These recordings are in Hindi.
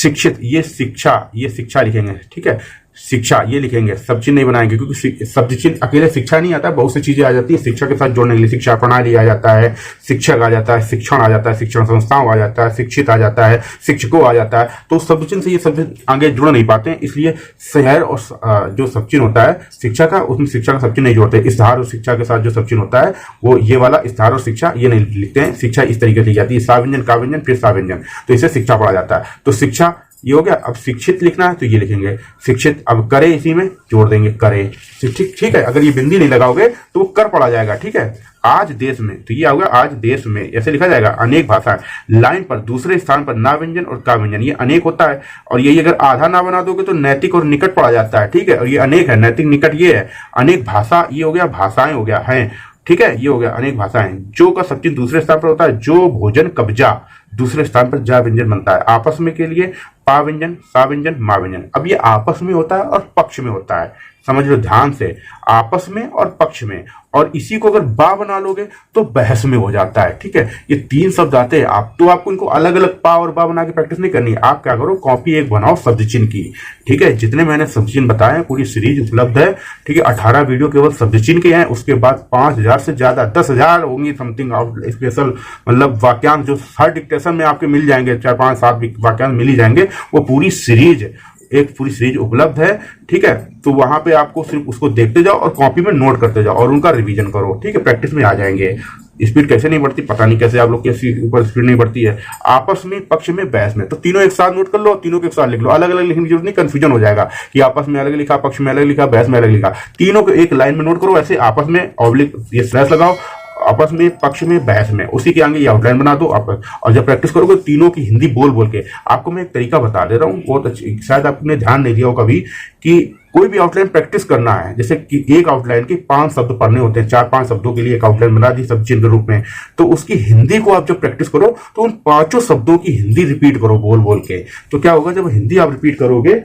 शिक्षित, ये शिक्षा लिखेंगे, ठीक है। शिक्षा ये लिखेंगे, शब्द चिन्ह नहीं बनाएंगे क्योंकि शब्द चिन्ह अकेले शिक्षा नहीं आता, बहुत सी चीजें आ जाती है शिक्षा के साथ जोड़ने के लिए। शिक्षा प्रणाली आ जाता है, शिक्षक आ जाता है, शिक्षण आ जाता है, शिक्षण संस्थाओं आ जाता है, शिक्षित आ जाता है, शिक्षकों आ जाता है। तो शब्द चिन्ह से ये शब्द आगे जुड़ नहीं पाते हैं, इसलिए शहर और जो शब्द चिन्ह होता है शिक्षा का, उसमें शिक्षा का शब्द चिन्ह नहीं जोड़ते। इस्तेहार और शिक्षा के साथ जो शब्द चिन्ह होता है वो ये वाला इस्तेहार और शिक्षा ये नहीं लिखते हैं। शिक्षा इस तरीके से लिखी जाती है, सा व्यंजन का व्यंजन फिर सा व्यंजन, तो इसे शिक्षा पढ़ा जाता है। तो शिक्षा ये हो गया। अब शिक्षित लिखना है तो ये लिखेंगे शिक्षित, अब करे इसी में जोड़ देंगे करे, ठीक है। अगर ये बिंदी नहीं लगाओगे तो वो कर पड़ा जाएगा, ठीक है। आज देश में, तो ये होगा आज देश में, ऐसे लिखा जाएगा। अनेक भाषाएं, लाइन पर दूसरे स्थान पर ना व्यंजन और का व्यंजन, ये अनेक होता है। और यही अगर आधा ना बना दोगे तो नैतिक और निकट पड़ा जाता है, ठीक है। और ये अनेक है, नैतिक निकट ये है। अनेक भाषा ये हो गया, भाषाएं हो गया है, ठीक है। ये हो गया अनेक भाषाएं। जो का सब चीज दूसरे स्थान पर होता है, जो भोजन कब्जा दूसरे स्थान पर जा व्यंजन बनता है। आपस में के लिए पा व्यंजन, सा व्यंजन, मा व्यंजन। अब ये आपस में होता है और पक्ष में होता है, समझ लो ध्यान से, आपस में और पक्ष में। और इसी को अगर बा बना लोगे तो बहस में हो जाता है, ठीक है। ये तीन शब्द आते हैं, आप तो आपको इनको अलग अलग पा और बा बना के प्रैक्टिस नहीं करनी। आप क्या करो, कॉपी एक बनाओ शब्द चिन्ह की, ठीक है। जितने मैंने शब्द चिन्ह बताए हैं पूरी सीरीज उपलब्ध है, ठीक है। 18 वीडियो केवल शब्द चिन्ह के हैं, उसके बाद 5000 से ज्यादा 10,000 होंगी समथिंग स्पेशल, मतलब वाक्यांश जो हर डिक्टेशन में आपके मिल जाएंगे, 4 5 7 वाक्यांश मिल ही जाएंगे। वो पूरी सीरीज, एक पूरी सीरीज उपलब्ध है, ठीक है। तो वहां पे आपको सिर्फ उसको देखते जाओ और कॉपी में नोट करते जाओ और उनका रिवीजन करो, ठीक है। प्रैक्टिस में आ जाएंगे। स्पीड कैसे नहीं बढ़ती पता नहीं, कैसे आप लोग की ऊपर स्पीड नहीं बढ़ती है। आपस में, पक्ष में, बहस में, तो तीनों एक साथ नोट कर लो, तीनों के एक साथ लिख लो। अलग अलग लिखने की जरूरत नहीं, कंफ्यूजन हो जाएगा कि आपस में अलग लिखा, पक्ष में अलग लिखा, बहस में अलग लिखा। तीनों को एक लाइन में नोट करो, ऐसे आपस में ऑब्लिक ये स्लैश लगाओ, आपस में, पक्ष में, बहस में, उसी के आगे ये आउटलाइन बना दो आप। और जब प्रैक्टिस करोगे तीनों की हिंदी बोल बोल के, आपको मैं एक तरीका बता दे रहा हूँ बहुत अच्छी, शायद आपने ध्यान नहीं दिया हो कभी, कि कोई भी आउटलाइन प्रैक्टिस करना है, जैसे कि एक आउटलाइन के 5 शब्द पढ़ने होते हैं, 4-5 शब्दों के लिए एक आउटलाइन बना दी शब्द चिन्ह के रूप में, तो उसकी हिंदी को आप जब प्रैक्टिस करो तो उन 5 शब्दों की हिंदी रिपीट करो बोल बोल के। तो क्या होगा, जब हिंदी आप रिपीट करोगे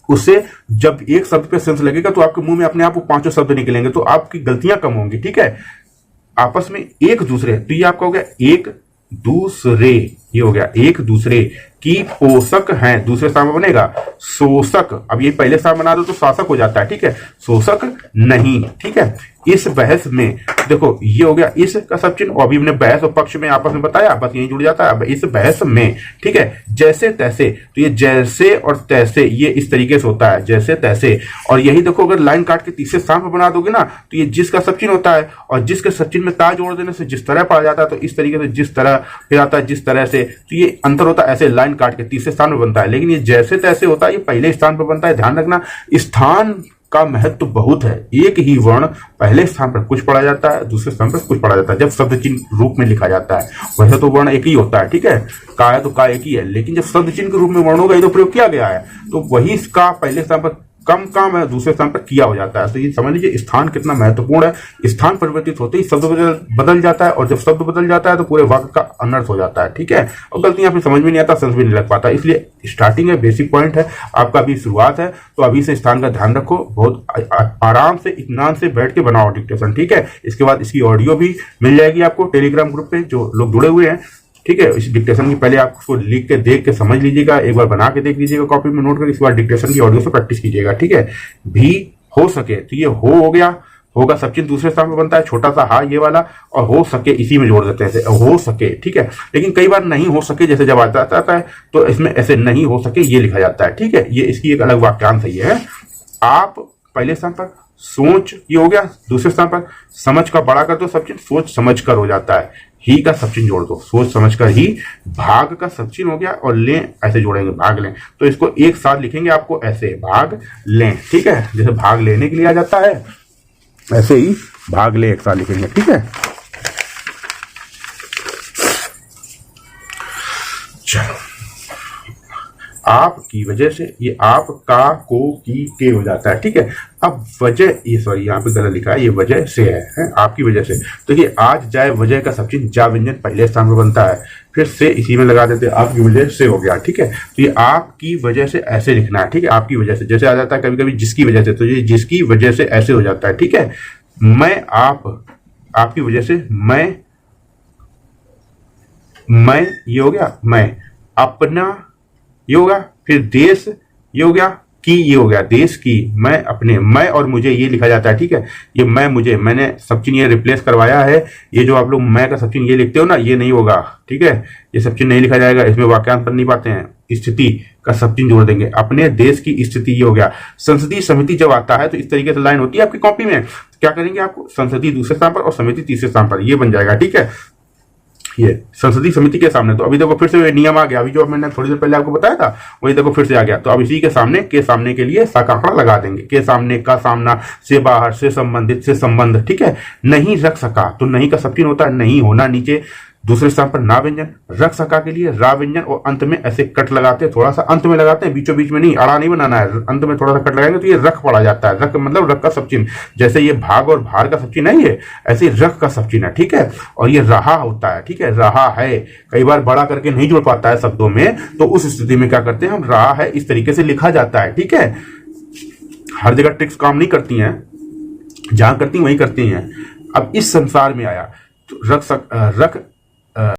उससे जब एक शब्द पे सेंस लगेगा तो आपके मुंह में अपने आप वो 5 शब्द निकलेंगे, तो आपकी गलतियां कम होंगी, ठीक है। आपस में एक दूसरे, तो ये आपका हो गया एक दूसरे, ये हो गया एक दूसरे की पोषक हैं, दूसरे स्थान में बनेगा शोषक। अब ये पहले स्थान बना दो तो शासक हो जाता है, ठीक है। शोषक नहीं, ठीक है। इस बहस में देखो ये हो गया इस का सब चिन्ह, और अभी हमने बहस और पक्ष में आपस में बताया, बस यही जुड़ जाता है। अब इस बहस में, ठीक है, जैसे तैसे, तो ये जैसे और तैसे ये इस तरीके से होता है, जैसे तैसे। और यही देखो अगर लाइन काट के तीसरे स्थान पर बना दोगे ना तो ये जिस का सब चिन्ह होता है, और जिसके सब चिन्ह में ता जोड़ देने से जिस तरह पढ़ा जाता है, तो इस तरीके से जिस तरह फिर आता है जिस तरह से, तो ये अंतर होता है। ऐसे लाइन काट के तीसरे स्थान पर बनता है, लेकिन ये जैसे तैसे होता है, ये पहले स्थान पर बनता है। ध्यान रखना, स्थान का महत्व बहुत है। एक ही वर्ण पहले स्थान पर कुछ पढ़ा जाता है, दूसरे स्थान पर कुछ पढ़ा जाता है जब शब्द चिन्ह रूप में लिखा जाता है। वैसे तो वर्ण एक ही होता है, ठीक है, का है तो का एक ही है, लेकिन जब शब्द चिन्ह के रूप में वर्णों का तो प्रयोग किया गया है, तो वही इसका पहले स्थान पर कम काम है, दूसरे स्थान पर किया हो जाता है। तो ये समझ लीजिए स्थान कितना महत्वपूर्ण है। स्थान परिवर्तित होते ही शब्द बदल जाता है, और जब शब्द बदल जाता है तो पूरे वाक्य का अनर्थ हो जाता है, ठीक है। और गलतियां फिर समझ में नहीं आता, सेंस भी नहीं लग पाता। इसलिए स्टार्टिंग है, बेसिक पॉइंट है, आपका अभी शुरुआत है, तो अभी से स्थान का ध्यान रखो। बहुत आराम से इत्मीनान से बैठ के बनाओ डिक्टेशन, ठीक है। इसके बाद इसकी ऑडियो भी मिल जाएगी आपको टेलीग्राम ग्रुप पे, जो लोग जुड़े हुए हैं, ठीक है। इस डिक्टेशन की पहले आप उसको लिख के देख के समझ लीजिएगा, एक बार बना के देख लीजिएगा कॉपी में नोट कर, इसके बाद डिक्टेशन की ऑडियो से प्रैक्टिस कीजिएगा, ठीक है। भी हो सके, तो ये हो गया, होगा सब चीज दूसरे स्थान पर बनता है, छोटा सा हा ये वाला, और हो सके इसी में जोड़ देते हैं, हो सके, ठीक है। लेकिन कई बार नहीं हो सके जैसे जब आता है तो इसमें ऐसे नहीं हो सके ये लिखा जाता है, ठीक है। ये इसकी एक अलग वाक्यांश है। आप पहले स्थान पर सोच, ये हो गया, दूसरे स्थान पर समझ का बड़ा कर दो सब चीज, सोच समझ कर हो जाता है। ही का सब चिन्ह जोड़ दो, सोच समझ कर ही। भाग का सब चिन्ह हो गया, और लें ऐसे जोड़ेंगे, भाग लें, तो इसको एक साथ लिखेंगे आपको ऐसे, भाग लें, ठीक है। जैसे भाग लेने के लिए आ जाता है, ऐसे ही भाग ले एक साथ लिखेंगे, ठीक है। चलो, आपकी वजह से, ये आप का को की के हो जाता है, ठीक है। अब वजह, ये सॉरी यहाँ पे गलत लिखा है, ये वजह से है आपकी वजह से। तो ये आज जाए वजह का सब चीज जा व्यंजन पहले स्थान पर बनता है, फिर से इसी में लगा देते हैं, आपकी वजह से हो गया, ठीक है। तो ये आपकी वजह से ऐसे लिखना है, ठीक है। आपकी वजह से जैसे आ जाता है कभी कभी जिसकी वजह से, तो ये जिसकी वजह से ऐसे हो जाता है, ठीक है। मैं, आप, आपकी वजह से मैं, ये हो गया मैं, अपना, ये होगा, फिर देश ये हो गया, की ये हो गया, देश की, मैं अपने, मैं और मुझे ये लिखा जाता है, ठीक है। ये मैं मुझे, मैंने सब चीज ये रिप्लेस करवाया है। ये जो आप लोग मैं का सब चीज ये लिखते हो ना, ये नहीं होगा, ठीक है। ये सब चीज नहीं लिखा जाएगा, इसमें वाक्यांश बन नहीं पाते हैं। स्थिति का सब चीज जोड़ देंगे, अपने देश की स्थिति ये हो गया। संसदीय समिति जब आता है तो इस तरीके से लाइन होती है आपकी कॉपी में, क्या करेंगे आपको, संसदीय दूसरे स्थान पर और समिति तीसरे स्थान पर, ये बन जाएगा, ठीक है। ये संसदीय समिति के सामने, तो अभी देखो फिर से नियम आ गया, अभी जो मैंने थोड़ी देर पहले आपको बताया था वही देखो फिर से आ गया। तो अब इसी के सामने के लिए सा का आंकड़ा लगा देंगे, के सामने का सामना, से बाहर, से संबंधित, से संबंध, ठीक है। नहीं रख सका, तो नहीं का सब चीज होता है नहीं होना, नीचे दूसरे स्थान पर ना व्यंजन, रख सका के लिए रा व्यंजन, और अंत में ऐसे कट लगाते हैं, थोड़ा सा अंत में लगाते हैं, बीचों बीच में नहीं, अड़ा नहीं बनाना है, अंत में थोड़ा सा कट लगाएंगे तो ये रख पड़ा जाता है। रख मतलब रख का सब चिन्ह, जैसे ये भाग और भार का सब चिन्ह नहीं है, ऐसे रख का सब चिन्ह है, ठीक है। और ये रहा होता है, ठीक है, रहा है, कई बार बड़ा करके नहीं जुड़ पाता है शब्दों में, तो उस स्थिति में क्या करते हैं हम, रहा है इस तरीके से लिखा जाता है, ठीक है। हर जगह ट्रिक्स काम नहीं करती हैं, जहां करती वहीं करती हैं। अब इस संसार में आया तो रख